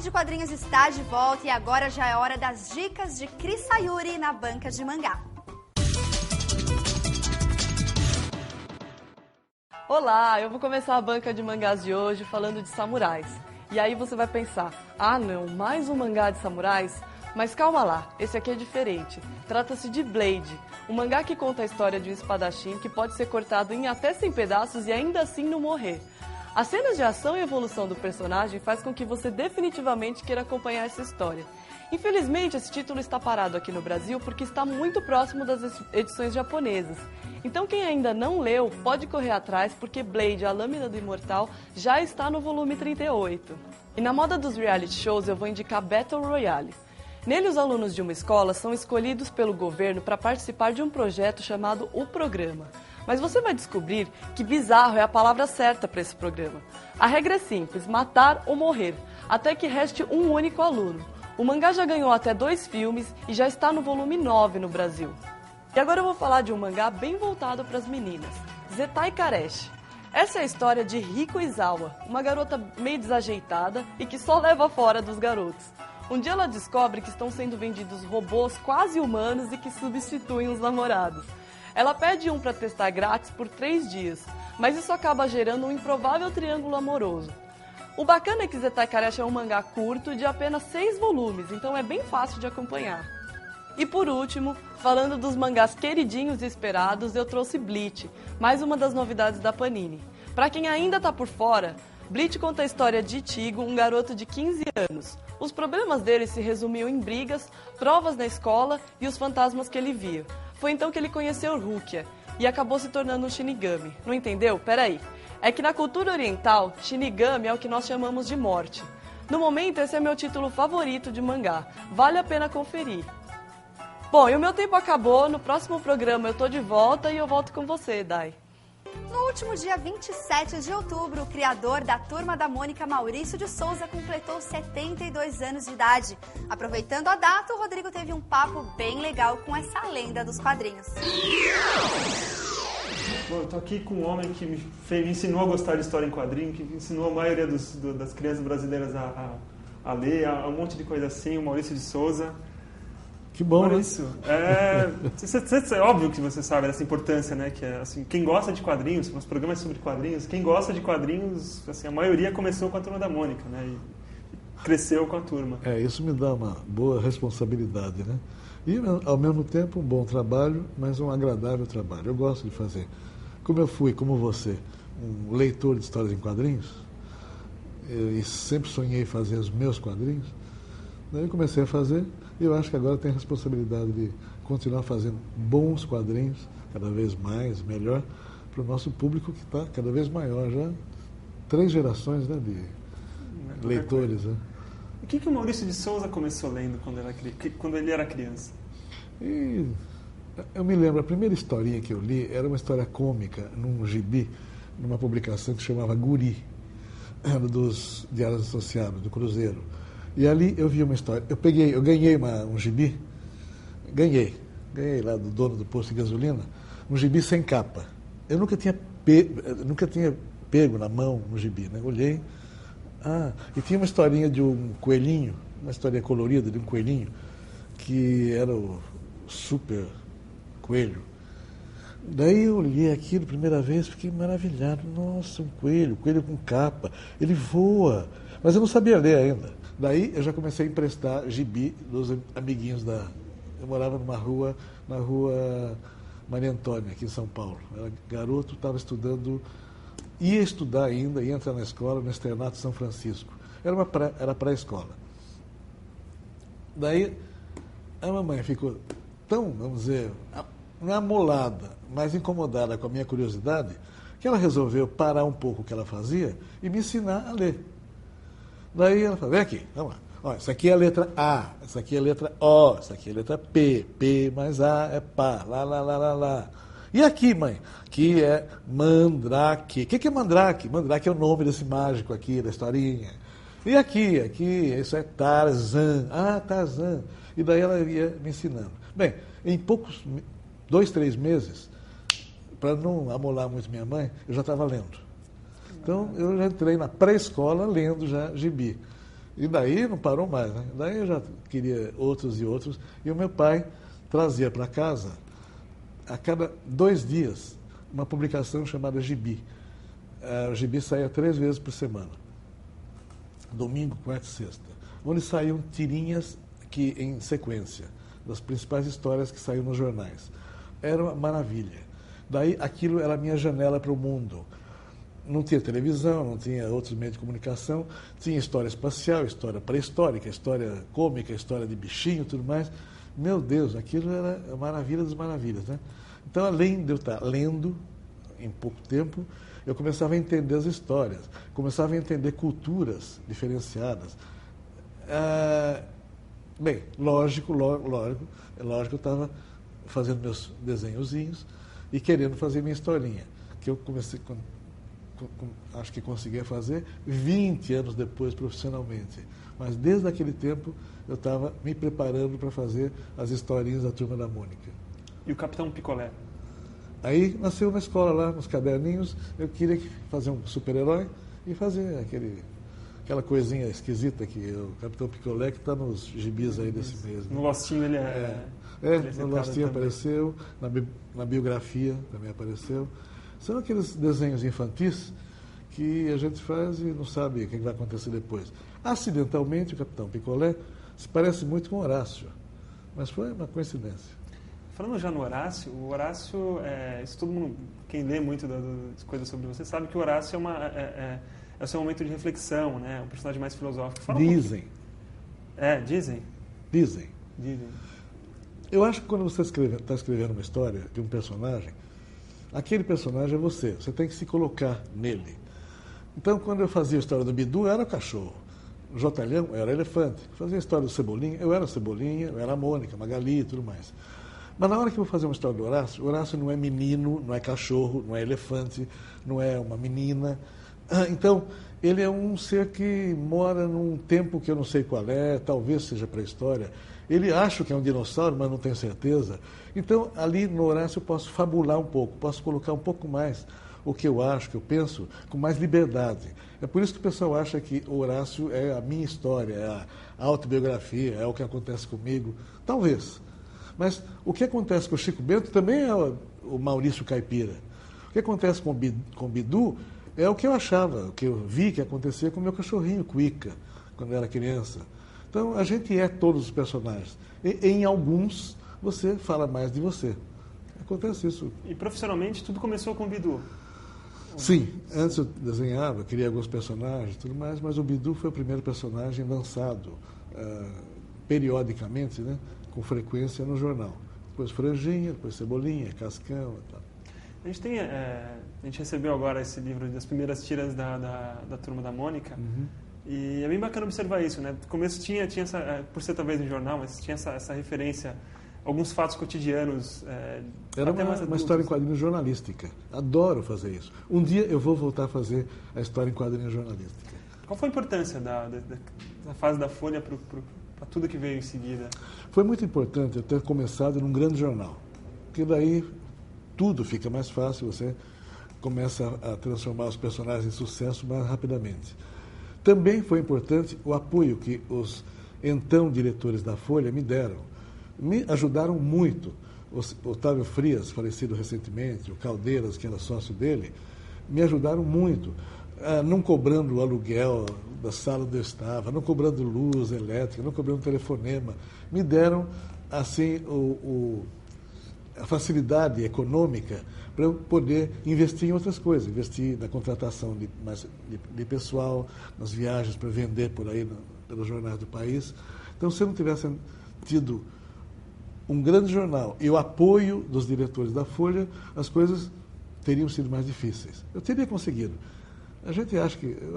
de Quadrinhos está de volta e agora já é hora das dicas de Cris Sayuri na banca de mangá. Olá, eu vou começar a banca de mangás de hoje falando de samurais. E aí você vai pensar, ah não, mais um mangá de samurais? Mas calma lá, esse aqui é diferente. Trata-se de Blade, um mangá que conta a história de um espadachim que pode ser cortado em até 100 pedaços e ainda assim não morrer. As cenas de ação e evolução do personagem faz com que você definitivamente queira acompanhar essa história. Infelizmente, esse título está parado aqui no Brasil porque está muito próximo das edições japonesas. Então quem ainda não leu, pode correr atrás porque Blade, a Lâmina do Imortal, já está no volume 38. E na moda dos reality shows eu vou indicar Battle Royale. Nele, os alunos de uma escola são escolhidos pelo governo para participar de um projeto chamado O Programa. Mas você vai descobrir que bizarro é a palavra certa para esse programa. A regra é simples, matar ou morrer, até que reste um único aluno. O mangá já ganhou até 2 filmes e já está no volume 9 no Brasil. E agora eu vou falar de um mangá bem voltado para as meninas, Zetai Kareshi. Essa é a história de Riko Izawa, uma garota meio desajeitada e que só leva fora dos garotos. Um dia ela descobre que estão sendo vendidos robôs quase humanos e que substituem os namorados. Ela pede um para testar grátis por 3 dias, mas isso acaba gerando um improvável triângulo amoroso. O bacana é que Zetai Kareshi é um mangá curto de apenas 6 volumes, então é bem fácil de acompanhar. E por último, falando dos mangás queridinhos e esperados, eu trouxe Bleach, mais uma das novidades da Panini. Para quem ainda está por fora, Bleach conta a história de Ichigo, um garoto de 15 anos. Os problemas dele se resumiam em brigas, provas na escola e os fantasmas que ele via. Foi então que ele conheceu Rukia e acabou se tornando um Shinigami. Não entendeu? Peraí. É que na cultura oriental, Shinigami é o que nós chamamos de morte. No momento, esse é meu título favorito de mangá. Vale a pena conferir. Bom, e o meu tempo acabou. No próximo programa eu tô de volta e eu volto com você, Dai. No último dia 27 de outubro, o criador da Turma da Mônica, Maurício de Souza, completou 72 anos de idade. Aproveitando a data, o Rodrigo teve um papo bem legal com essa lenda dos quadrinhos. Bom, eu tô aqui com um homem que me ensinou a gostar de história em quadrinho, que ensinou a maioria das crianças brasileiras a ler, um monte de coisa assim, o Maurício de Souza. Que bom, né? Isso. É óbvio que você sabe dessa importância, né? Que é, assim, quem gosta de quadrinhos, os programas sobre quadrinhos, quem gosta de quadrinhos, assim, a maioria começou com a Turma da Mônica, né? E cresceu com a turma. Isso me dá uma boa responsabilidade, né? E, ao mesmo tempo, um bom trabalho, mas um agradável trabalho. Eu gosto de fazer. Como eu fui, como você, um leitor de histórias em quadrinhos, e sempre sonhei fazer os meus quadrinhos, daí eu comecei a fazer. E eu acho que agora tenho a responsabilidade de continuar fazendo bons quadrinhos, cada vez mais, melhor, para o nosso público que está cada vez maior, já 3 gerações, né, de leitores. Né? O que o Maurício de Souza começou lendo quando ele era criança? E eu me lembro, a primeira historinha que eu li era uma história cômica, num gibi, numa publicação que chamava Guri, dos Diários Associados, do Cruzeiro. E ali eu vi uma história. Eu ganhei um gibi, ganhei lá do dono do posto de gasolina, um gibi sem capa. Eu nunca tinha pego na mão um gibi, né? Olhei, e tinha uma historinha de um coelhinho, uma história colorida de um coelhinho, que era o super coelho. Daí eu olhei aquilo, primeira vez, fiquei maravilhado. Nossa, um coelho com capa, ele voa. Mas eu não sabia ler ainda. Daí eu já comecei a emprestar gibi dos amiguinhos Eu morava na rua Maria Antônia, aqui em São Paulo. Eu era garoto, estava estudando, ia estudar ainda, ia entrar na escola, no Externato São Francisco. Era pré-escola. Daí a mamãe ficou tão, vamos dizer, não amolada, mas incomodada com a minha curiosidade, que ela resolveu parar um pouco o que ela fazia e me ensinar a ler. Daí ela falou, vem aqui, vamos lá. Ó, isso aqui é a letra A, isso aqui é a letra O, isso aqui é a letra P, P mais A é pá, lá. E aqui, mãe? Aqui é mandrake. O que é mandrake? Mandrake é o nome desse mágico aqui, da historinha. E aqui, isso é Tarzan. Tarzan. E daí ela ia me ensinando. Bem, em poucos, 2, 3 meses, para não amolar muito minha mãe, eu já estava lendo. Então, eu já entrei na pré-escola lendo já gibi. E daí não parou mais, né? Daí eu já queria outros e outros. E o meu pai trazia para casa, a cada 2 dias, uma publicação chamada Gibi. O Gibi saía 3 vezes por semana. Domingo, quarta e sexta. Onde saíam tirinhas que, em sequência, das principais histórias que saíam nos jornais. Era uma maravilha. Daí aquilo era a minha janela para o mundo. Não tinha televisão, não tinha outros meios de comunicação, tinha história espacial, história pré-histórica, história cômica, história de bichinho e tudo mais. Meu Deus, aquilo era a maravilha das maravilhas, né? Então, além de eu estar lendo em pouco tempo, eu começava a entender as histórias, começava a entender culturas diferenciadas. Bem, lógico, eu estava fazendo meus desenhozinhos e querendo fazer minha historinha, que eu comecei, acho que conseguia fazer 20 anos depois profissionalmente. Mas desde aquele tempo eu estava me preparando para fazer as historinhas da Turma da Mônica. E o Capitão Picolé? Aí nasceu uma escola lá, nos caderninhos, eu queria fazer um super-herói e fazer aquela coisinha esquisita que é o Capitão Picolé, que está nos gibis aí desse mês. Né? No Lostinho ele no Lostinho apareceu, na biografia também apareceu. São aqueles desenhos infantis que a gente faz e não sabe o que vai acontecer depois. Acidentalmente, o Capitão Picolé se parece muito com Horácio, mas foi uma coincidência. Falando já no Horácio, o Horácio, isso todo mundo, quem lê muito das coisas sobre você, sabe que o Horácio é o seu momento de reflexão, né? Um personagem mais filosófico. Dizem. Dizem? Dizem. Dizem. Eu acho que quando você está escrevendo uma história de um personagem, aquele personagem é você. Você tem que se colocar nele. Então, quando eu fazia a história do Bidu, eu era o cachorro. O Jotalhão, eu era o elefante. Fazia a história do Cebolinha, eu era a Cebolinha, eu era a Mônica, a Magali e tudo mais. Mas na hora que eu vou fazer uma história do Horácio, o Horácio não é menino, não é cachorro, não é elefante, não é uma menina. Então, ele é um ser que mora num tempo que eu não sei qual é, talvez seja pré-história. Ele acha que é um dinossauro, mas não tenho certeza. Então, ali no Horácio eu posso fabular um pouco, posso colocar um pouco mais o que eu acho, que eu penso, com mais liberdade. É por isso que o pessoal acha que o Horácio é a minha história, é a autobiografia, é o que acontece comigo. Talvez. Mas o que acontece com o Chico Bento também é o Maurício Caipira. O que acontece com o Bidu é o que eu achava, o que eu vi que acontecia com o meu cachorrinho, Cuica, quando eu era criança. Então, a gente é todos os personagens. E em alguns, você fala mais de você. Acontece isso. E profissionalmente, tudo começou com o Bidu? Sim. Antes eu desenhava, queria alguns personagens e tudo mais, mas o Bidu foi o primeiro personagem lançado periodicamente, né, com frequência no jornal. Depois Franjinha, depois Cebolinha, Cascão e tal. A gente recebeu agora esse livro das primeiras tiras da Turma da Mônica. Uhum. E é bem bacana observar isso, né? No começo tinha essa, por ser talvez um jornal, mas tinha essa referência, alguns fatos cotidianos. Era uma história em quadrinhos jornalística. Adoro fazer isso. Um dia eu vou voltar a fazer a história em quadrinhos jornalística. Qual foi a importância da fase da Folha para tudo que veio em seguida? Foi muito importante eu ter começado num grande jornal, porque daí tudo fica mais fácil, você começa a transformar os personagens em sucesso mais rapidamente. Também foi importante o apoio que os então diretores da Folha me deram. Me ajudaram muito. O Otávio Frias, falecido recentemente, o Caldeiras, que era sócio dele, me ajudaram muito. Não cobrando o aluguel da sala onde eu estava, não cobrando luz elétrica, não cobrando telefonema. Me deram, assim, a facilidade econômica para eu poder investir em outras coisas, investir na contratação de pessoal, nas viagens para vender por aí pelos jornais do país. Então, se eu não tivesse tido um grande jornal e o apoio dos diretores da Folha, as coisas teriam sido mais difíceis. Eu teria conseguido. Eu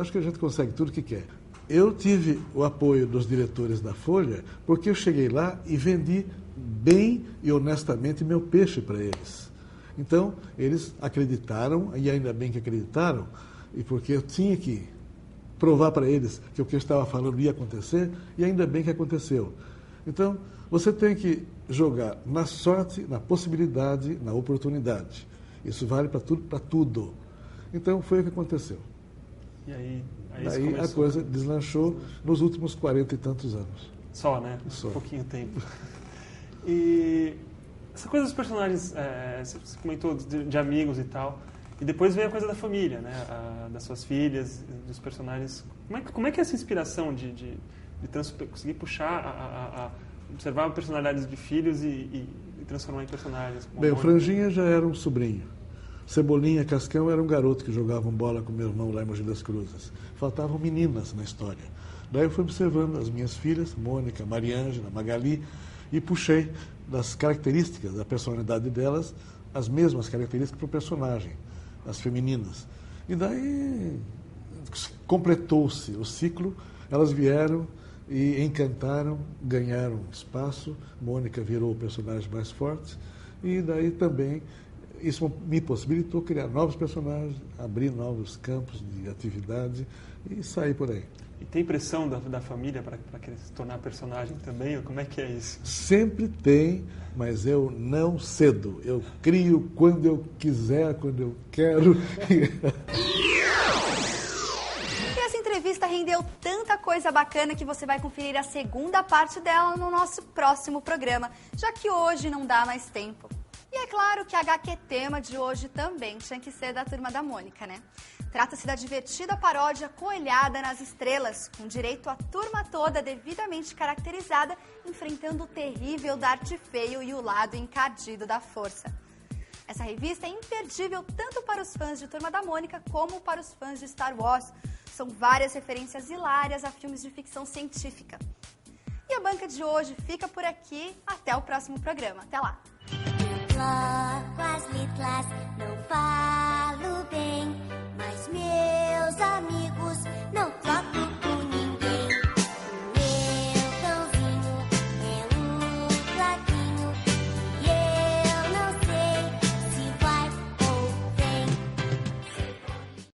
acho que a gente consegue tudo o que quer. Eu tive o apoio dos diretores da Folha porque eu cheguei lá e vendi bem e honestamente meu peixe para eles. Então, eles acreditaram, e ainda bem que acreditaram, e porque eu tinha que provar para eles que o que eu estava falando ia acontecer, e ainda bem que aconteceu. Então, você tem que jogar na sorte, na possibilidade, na oportunidade. Isso vale para tudo, para tudo. Então, foi o que aconteceu. E aí Daí a coisa deslanchou nos últimos 40 e tantos anos. Só, né? Só. Pouquinho tempo. E essa coisa dos personagens, você comentou de amigos e tal, e depois veio a coisa da família, né? Das suas filhas, dos personagens. Como é que é essa inspiração de conseguir puxar, observar personalidades de filhos e transformar em personagens? Bem, o Franjinha já era um sobrinho. Cebolinha Cascão era um garoto que jogava bola com meu irmão lá em Mogi das Cruzes. Faltavam meninas na história. Daí eu fui observando as minhas filhas, Mônica, Mariângela, Magali, e puxei das características da personalidade delas as mesmas características para o personagem, as femininas. E daí completou-se o ciclo, elas vieram e encantaram, ganharam espaço, Mônica virou o personagem mais forte, e daí também isso me possibilitou criar novos personagens, abrir novos campos de atividade e sair por aí. E tem pressão da família para se tornar personagem também? Ou como é que é isso? Sempre tem, mas eu não cedo. Eu crio quando eu quiser, quando eu quero. E essa entrevista rendeu tanta coisa bacana que você vai conferir a segunda parte dela no nosso próximo programa, já que hoje não dá mais tempo. E é claro que a HQ tema de hoje também tinha que ser da Turma da Mônica, né? Trata-se da divertida paródia Coelhada nas Estrelas, com direito à turma toda devidamente caracterizada, enfrentando o terrível Darth Feio e o lado encardido da força. Essa revista é imperdível tanto para os fãs de Turma da Mônica como para os fãs de Star Wars. São várias referências hilárias a filmes de ficção científica. E a banca de hoje fica por aqui. Até o próximo programa. Até lá! Com as letras não faz.